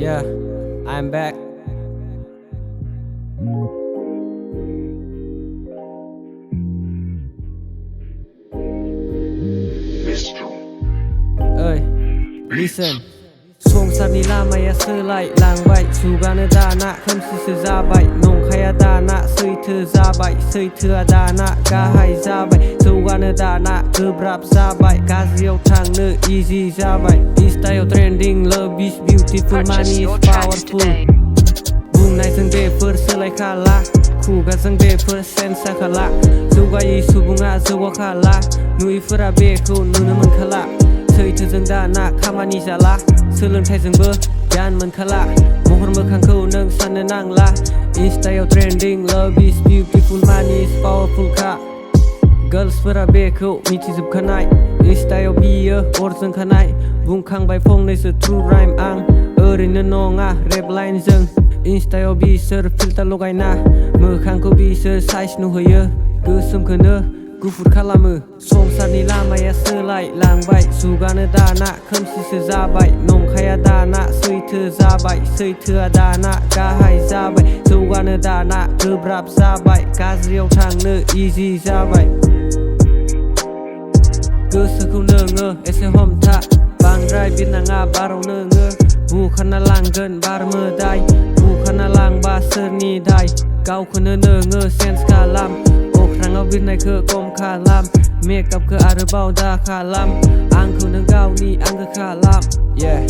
Yeah, I'm back. Ơi, listen. Xuống sát ni la maya sư lại làng bậy Su gana đà nạ khâm sư sư ra bậy Nông khaya đà nạ sơi thư ra bậy Sơi thư đà nạ ca hay ra bậy Su gana đà nạ cơ brap ra bậy Ca diêu thang nơ easy ra bậy Style trending love is beautiful money is powerful Vùng này dừng bề phơ sư lại khá la Khu gà dừng bề phơ sen sa khá la Dù gà y su bùng á dư wa khá la Nui phơ ra bề khu nụ nơ mừng khá la Sơi thư dừng đà nạ khamani ra la Soलोंथाइ जोंबो गियान मोनखाला महर मोखांखौ नों साननो नांला Style trending love is beautiful money is powerful खा Girlsफोरा बेखौ मिथिजोबखानाय Style बियो अर जोंखानाय बुंखांबाय फंनैसो true rhyme आं ओरैनो नङा rap lineजों Style बिसोर फिल्टार लगायना मोखांखौ बिसोर साइज नुहोयो गोसोमखौनो गुफुर खालामो संसारनि लामाया सोलायलांबाय जुगानो दाना खोमसिसो जाबाय नंखाया दाना सैथो जाबाय सैथोआ दाना गाहाय जाबाय जौगानो दाना गोब्राब जाबाय गाज्रियाव थांनो इजि जाबाय गोसोखौ नोङो एसे हमथा बांद्राय बिरनाङा बाराव नोङो बुखारना लांगोन बार मोदाय बुखारना लांबा सोरनि दाय गावखौनो नोङो सेन्स खालाम अख्राङाव बिरनायखौ खम खालाम मेकआपखौ आरोबाव दा खालाम आंखौ नों गावनि आंगो खालाम yeah